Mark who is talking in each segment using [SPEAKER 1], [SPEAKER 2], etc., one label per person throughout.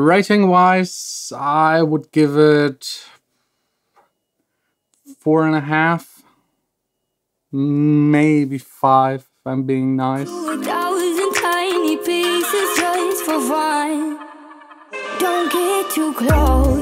[SPEAKER 1] Rating wise, I would give it 4.5, maybe 5 if I'm being nice.
[SPEAKER 2] 1,000 tiny pieces just for fun. Don't get too close.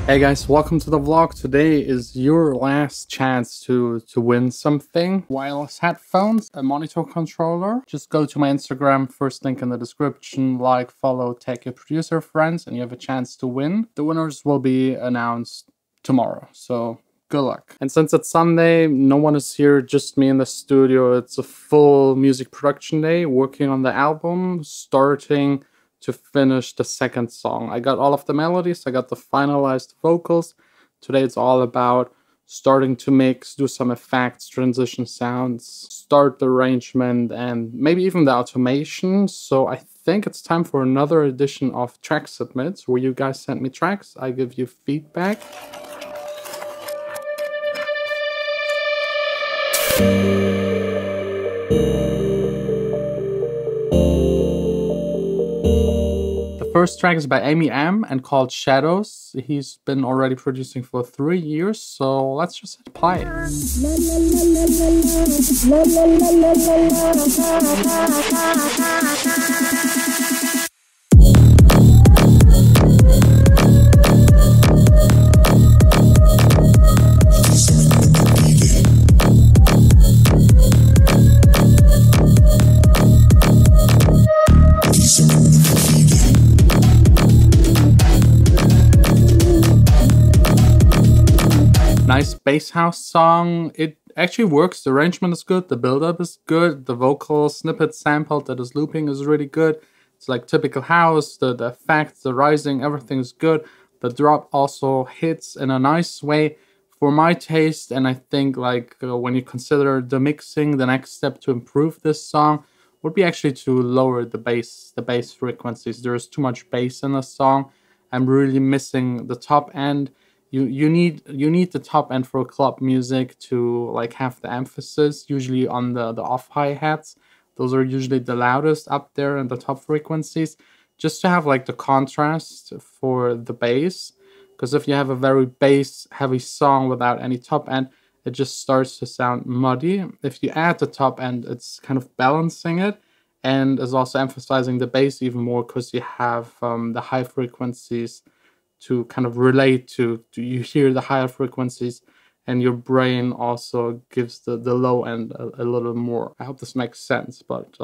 [SPEAKER 1] Hey guys, welcome to the vlog. Today is your last chance to win something. Wireless headphones, a monitor controller. Just go to my Instagram, first link in the description, like, follow, tag your producer friends, and you have a chance to win. The winners will be announced tomorrow, so good luck. And since it's Sunday, no one is here, just me in the studio. It's a full music production day, working on the album, starting to finish the second song. I got all of the melodies, I got the finalized vocals. Today it's all about starting to mix, do some effects, transition sounds, start the arrangement, and maybe even the automation. So I think it's time for another edition of track submits, where you guys send me tracks, I give you feedback. First track is by Amy M and called Shadows. He's been already producing for 3 years, so let's just hit play. Nice bass house song. It actually works. The arrangement is good. The build-up is good. The vocal snippet sample that is looping is really good. It's like typical house. The effects, the rising, everything is good. The drop also hits in a nice way for my taste. And I think like when you consider the mixing, the next step to improve this song would be actually to lower the bass frequencies. There's too much bass in the song. I'm really missing the top end. You need the top end for club music to like have the emphasis, usually on the off hi-hats. Those are usually the loudest up there in the top frequencies, just to have like the contrast for the bass. Because if you have a very bass heavy song without any top end, it just starts to sound muddy. If you add the top end, it's kind of balancing it and is also emphasizing the bass even more, because you have the high frequencies to kind of relate to you hear the higher frequencies, and your brain also gives the low end a little more. I hope this makes sense, but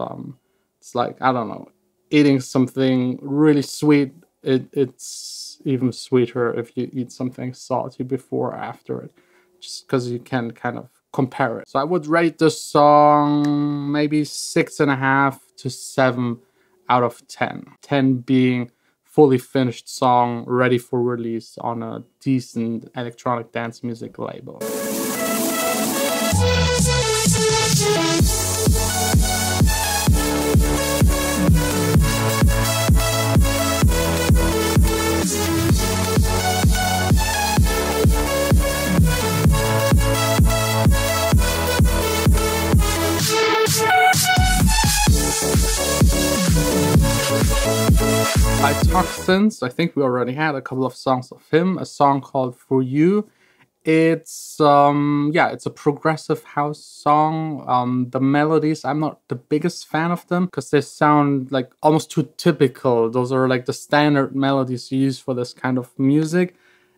[SPEAKER 1] it's like, I don't know, eating something really sweet, it's even sweeter if you eat something salty before or after it, just because you can kind of compare it. So I would rate this song maybe 6.5 to 7 out of 10. 10 being fully finished song, ready for release on a decent electronic dance music label. By Toxins, I think we already had a couple of songs of him. A song called For You. It's yeah, it's a progressive house song. The melodies, I'm not the biggest fan of them because they sound like almost too typical. Those are like the standard melodies you use for this kind of music.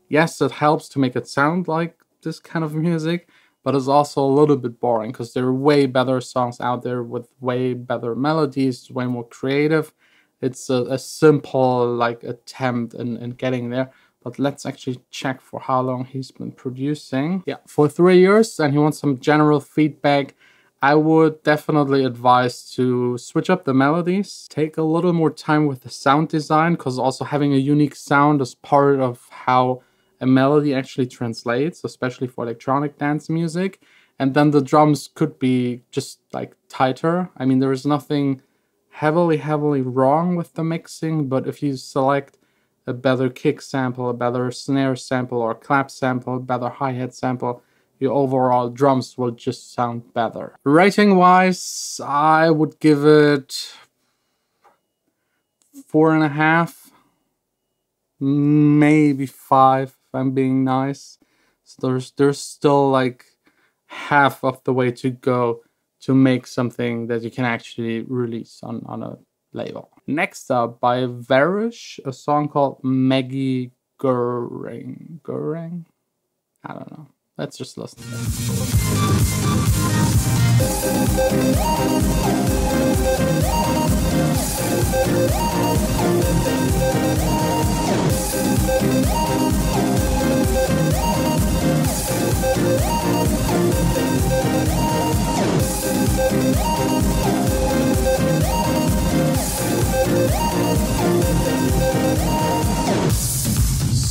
[SPEAKER 1] Yes, it helps to make it sound like this kind of music, but it's also a little bit boring because there are way better songs out there with way better melodies, way more creative. It's a simple like attempt in getting there. But let's actually check for how long he's been producing. Yeah, for 3 years, and he wants some general feedback. I would definitely advise to switch up the melodies. Take a little more time with the sound design, because also having a unique sound is part of how a melody actually translates, especially for electronic dance music. And then the drums could be just like tighter. I mean, there is nothing heavily wrong with the mixing, but if you select a better kick sample, a better snare sample or clap sample, a better hi-hat sample, your overall drums will just sound better. Rating wise, I would give it 4.5, maybe 5 if I'm being nice. So there's still like half of the way to go to make something that you can actually release on a label. Next up, by Varish, a song called Meggie Goreng? I don't know. Let's just listen to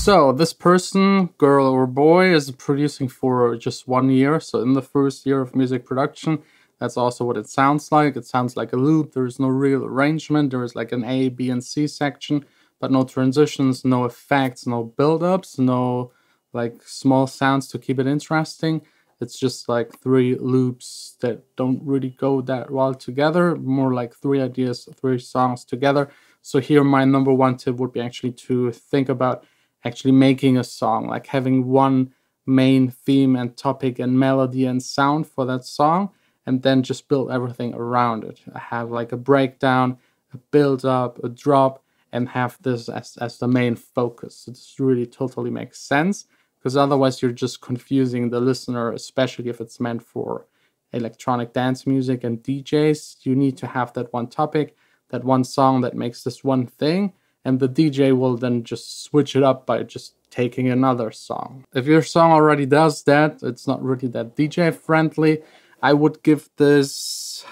[SPEAKER 1] So this person, girl or boy, is producing for just 1 year. So in the first year of music production, that's also what it sounds like. It sounds like a loop. There is no real arrangement. There is like an A, B, and C section, but no transitions, no effects, no build-ups, no like small sounds to keep it interesting. It's just like 3 loops that don't really go that well together, more like 3 ideas, 3 songs together. So here my number 1 tip would be actually to think about actually making a song, like having one main theme and topic and melody and sound for that song, and then just build everything around it. Have like a breakdown, a build up, a drop, and have this as the main focus. This really totally makes sense, because otherwise you're just confusing the listener, especially if it's meant for electronic dance music and DJs. You need to have that one topic, that one song that makes this one thing, and the DJ will then just switch it up by just taking another song. If your song already does that, it's not really that DJ friendly. I would give this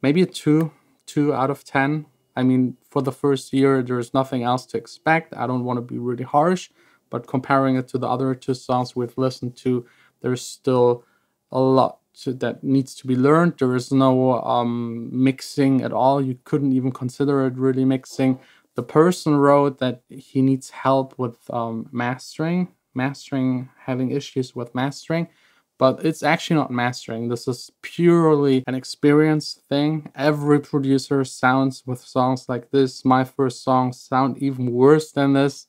[SPEAKER 1] maybe a 2 out of 10. I mean, for the first year, there's nothing else to expect. I don't want to be really harsh, but comparing it to the other 2 songs we've listened to, there's still a lot that needs to be learned. There is no mixing at all. You couldn't even consider it really mixing. The person wrote that he needs help with mastering, having issues with mastering, but it's actually not mastering. This is purely an experience thing. Every producer sounds with songs like this. My first songs sound even worse than this.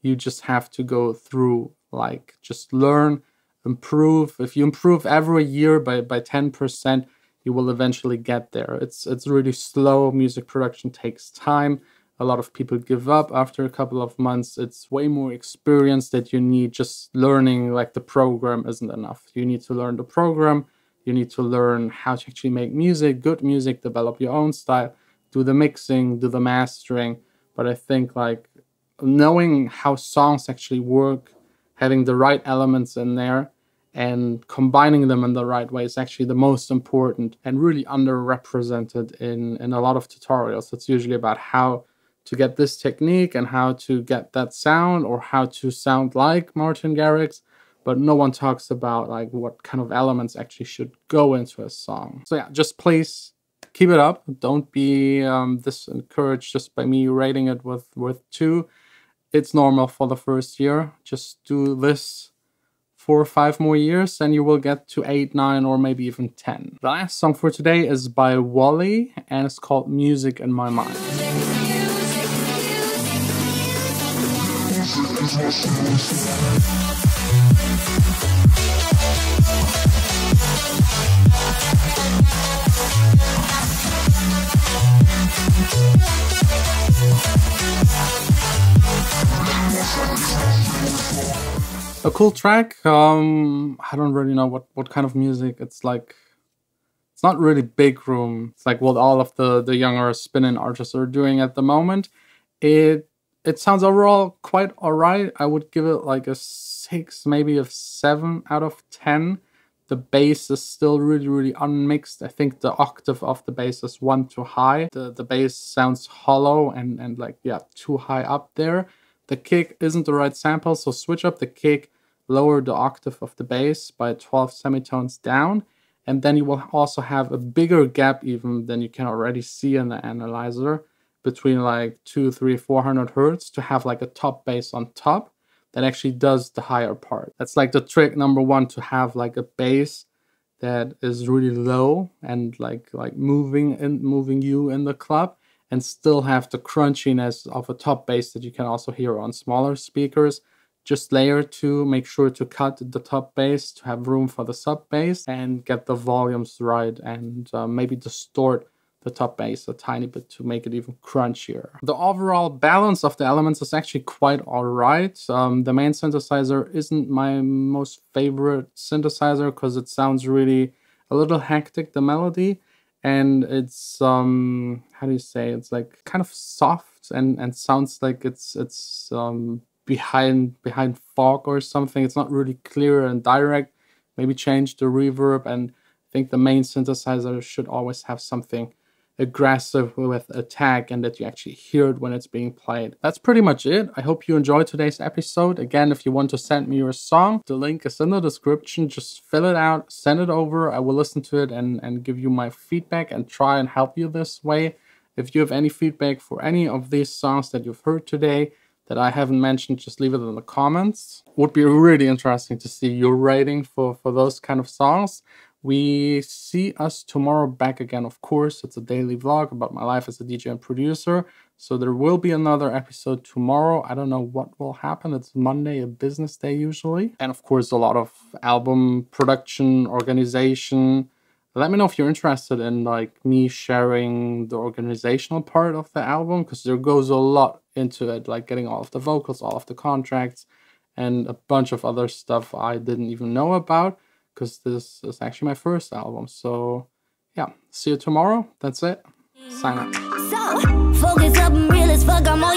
[SPEAKER 1] You just have to go through, like, just learn, improve. If you improve every year by 10%, you will eventually get there. It's really slow. Music production takes time. A lot of people give up after a couple of months. It's way more experience that you need. Just learning like the program isn't enough. You need to learn the program. You need to learn how to actually make music, good music, develop your own style, do the mixing, do the mastering. But I think like knowing how songs actually work, having the right elements in there and combining them in the right way is actually the most important and really underrepresented in a lot of tutorials. It's usually about how to get this technique and how to get that sound or how to sound like Martin Garrix, but no one talks about like what kind of elements actually should go into a song. So yeah, just please keep it up. Don't be disencouraged just by me rating it with 2. It's normal for the first year. Just do this 4 or 5 more years and you will get to 8, 9, or maybe even 10. The last song for today is by Wally and it's called Music in My Mind. A cool track. I don't really know what kind of music. It's like, it's not really big room. It's like what all of the younger spinning artists are doing at the moment. It sounds overall quite alright. I would give it like a 6, maybe a 7 out of 10. The bass is still really unmixed. I think the octave of the bass is 1 too high. The bass sounds hollow and like, yeah, too high up there. The kick isn't the right sample, so switch up the kick, lower the octave of the bass by 12 semitones down, and then you will also have a bigger gap even than you can already see in the analyzer between like 200, 300, 400 hertz to have like a top bass on top. that actually does the higher part. That's like the trick number one, to have like a bass that is really low and like moving you in the club, and still have the crunchiness of a top bass that you can also hear on smaller speakers. Just layer 2, make sure to cut the top bass to have room for the sub bass, and get the volumes right, and maybe distort the top bass a tiny bit to make it even crunchier. The overall balance of the elements is actually quite alright. The main synthesizer isn't my most favorite synthesizer because it sounds really a little hectic, the melody, and it's how do you say, it's like kind of soft and sounds like it's behind fog or something. It's not really clear and direct. Maybe change the reverb, and I think the main synthesizer should always have something aggressive with attack, and that you actually hear it when it's being played. That's pretty much it. I hope you enjoyed today's episode. Again, if you want to send me your song, the link is in the description. Just fill it out, send it over. I will listen to it and give you my feedback and try and help you this way. If you have any feedback for any of these songs that you've heard today that I haven't mentioned, just leave it in the comments. Would be really interesting to see your rating for those kind of songs. We see us tomorrow back again, of course. It's a daily vlog about my life as a DJ and producer. So there will be another episode tomorrow. I don't know what will happen. It's Monday, a business day usually. And of course, a lot of album production, organization. Let me know if you're interested in like me sharing the organizational part of the album, because there goes a lot into it, like getting all of the vocals, all of the contracts, and a bunch of other stuff I didn't even know about, because this is actually my first album. So yeah, see you tomorrow. That's it. Sign up.
[SPEAKER 2] So, focus up and real as fuck, I'm all